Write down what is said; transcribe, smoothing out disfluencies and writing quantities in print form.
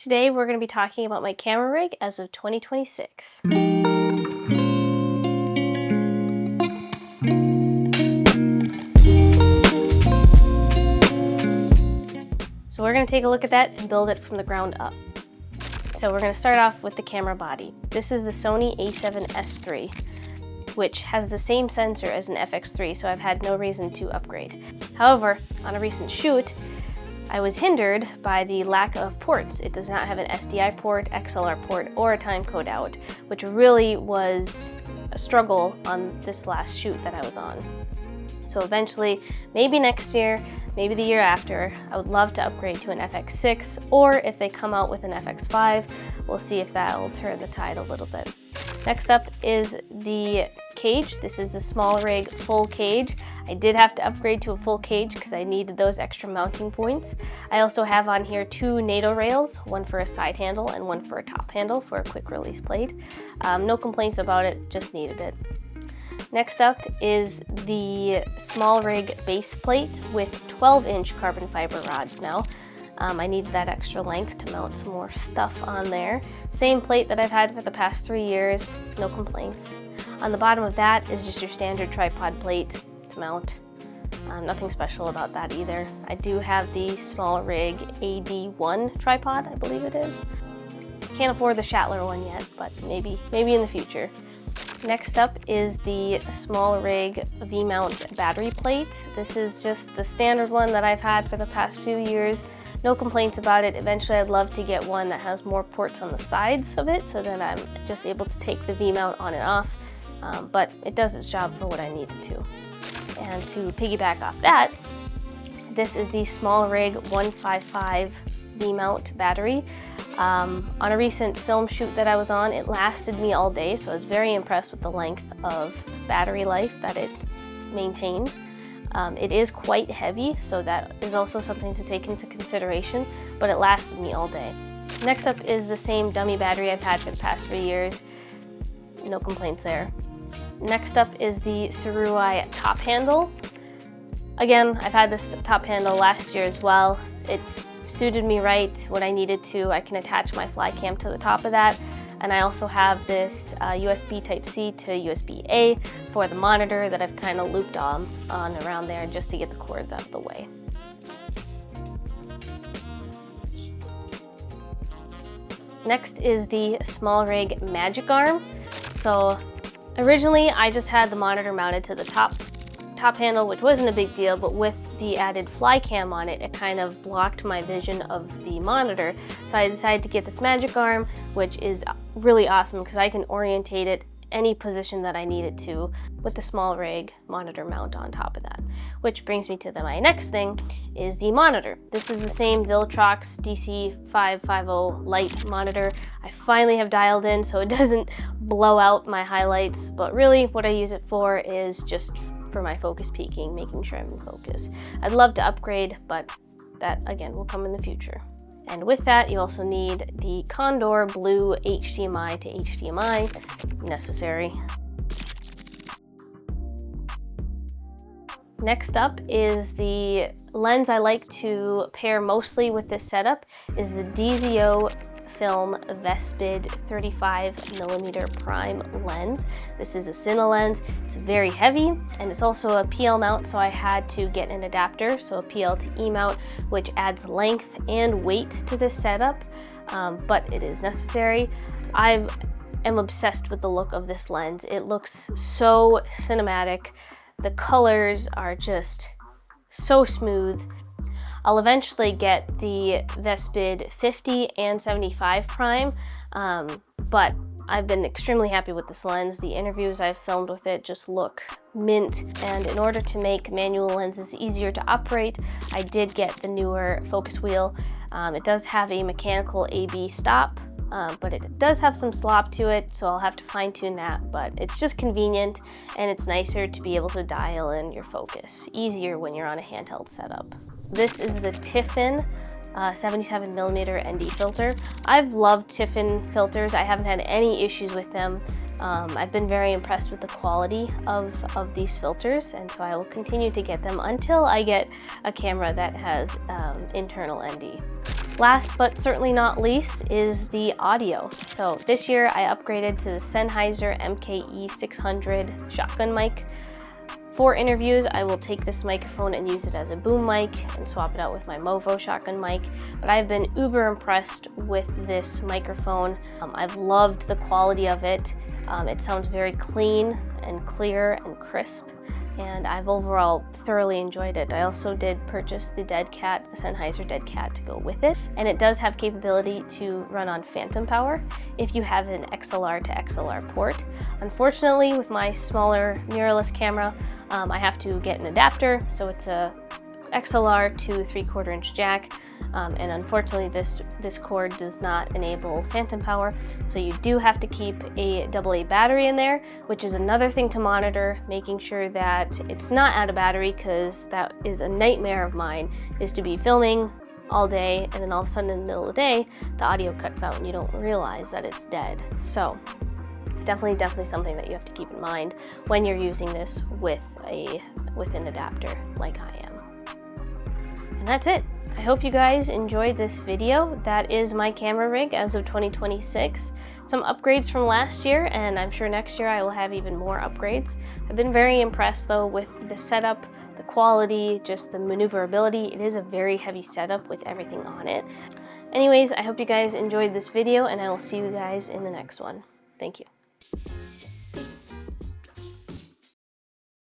Today we're going to be talking about my camera rig as of 2026. So we're going to take a look at that and build it from the ground up. So we're going to start off with the camera body. This is the Sony a7S III, which has the same sensor as an FX3, so I've had no reason to upgrade. However, on a recent shoot, I was hindered by the lack of ports. It does not have an SDI port, XLR port, or a timecode out, which really was a struggle on this last shoot that I was on. So eventually, maybe next year, maybe the year after, I would love to upgrade to an FX6, or if they come out with an FX5, we'll see if that'll turn the tide a little bit. Next up is the cage. This is the Smallrig full cage. I did have to upgrade to a full cage because I needed those extra mounting points. I also have on here two NATO rails, one for a side handle and one for a top handle for a quick release plate. No complaints about it, just needed it. Next up is the Smallrig base plate with 12-inch carbon fiber rods now. I needed that extra length to mount some more stuff on there. Same plate that I've had for the past 3 years, no complaints. On the bottom of that is just your standard tripod plate to mount. Nothing special about that either. I do have the Smallrig AD1 tripod, I believe it is. Can't afford the Schattler one yet, but maybe in the future. Next up is the Smallrig vmount battery plate. This is just the standard one that I've had for the past few years. No complaints about it. Eventually I'd love to get one that has more ports on the sides of it so that I'm just able to take the V-mount on and off, but it does its job for what I need it to. And to piggyback off that, this is the Smallrig 155 V-mount battery. On a recent film shoot that I was on, it lasted me all day, so I was very impressed with the length of battery life that it maintained. It is quite heavy, so that is also something to take into consideration, but it lasted me all day. Next up is the same dummy battery I've had for the past 3 years. No complaints there. Next up is the Sirui top handle. Again, I've had this top handle last year as well. It's suited me right when I needed to. I can attach my fly cam to the top of that. And I also have this USB Type-C to USB-A for the monitor that I've kind of looped on around there just to get the cords out of the way. Next is the Smallrig Magic Arm. So originally I just had the monitor mounted to the top handle, which wasn't a big deal, but with the added fly cam on it, it kind of blocked my vision of the monitor. So I decided to get this Magic Arm, which is really awesome because I can orientate it any position that I need it to with the Smallrig monitor mount on top of that. Which brings me to my next thing is the monitor. This is the same Viltrox DC550 Lite monitor. I finally have dialed in so it doesn't blow out my highlights, but really what I use it for is just for my focus peaking, making sure I'm in focus. I'd love to upgrade, but that again will come in the future. And with that, you also need the Condor Blue HDMI to HDMI, necessary. Next up is the lens I like to pair mostly with this setup is the DZO Film Vespid 35mm prime lens. This is a Cine lens. It's very heavy and it's also a PL mount, so I had to get an adapter, so a PL to E mount, which adds length and weight to this setup, but it is necessary. I am obsessed with the look of this lens. It looks so cinematic. The colors are just so smooth. I'll eventually get the Vespid 50 and 75 prime, but I've been extremely happy with this lens. The interviews I've filmed with it just look mint, and in order to make manual lenses easier to operate, I did get the Neewer focus wheel. It does have a mechanical AB stop, but it does have some slop to it, so I'll have to fine tune that, but it's just convenient and it's nicer to be able to dial in your focus. Easier when you're on a handheld setup. This is the Tiffen 77mm ND filter. I've loved Tiffen filters. I haven't had any issues with them. I've been very impressed with the quality of these filters, and so I will continue to get them until I get a camera that has internal ND. Last but certainly not least is the audio. So this year I upgraded to the Sennheisser MKE 600 shotgun mic. For interviews, I will take this microphone and use it as a boom mic and swap it out with my Movo shotgun mic, but I've been uber impressed with this microphone. I've loved the quality of it. It sounds very clean and clear and crisp, and I've overall thoroughly enjoyed it. I also did purchase the Dead Cat, the Sennheiser Dead Cat, to go with it, and it does have capability to run on phantom power if you have an XLR to XLR port. Unfortunately, with my smaller mirrorless camera, I have to get an adapter, so it's a XLR to 3/4 inch jack, and unfortunately this cord does not enable phantom power, so you do have to keep a AA battery in there, which is another thing to monitor, making sure that it's not out of battery, because that is a nightmare of mine, is to be filming all day and then all of a sudden in the middle of the day the audio cuts out and you don't realize that it's dead. So definitely something that you have to keep in mind when you're using this with an adapter like I am. And that's it. I hope you guys enjoyed this video. That is my camera rig as of 2026. Some upgrades from last year, and I'm sure next year I will have even more upgrades. I've been very impressed though with the setup, the quality, just the maneuverability. It is a very heavy setup with everything on it. Anyways, I hope you guys enjoyed this video, and I will see you guys in the next one. Thank you.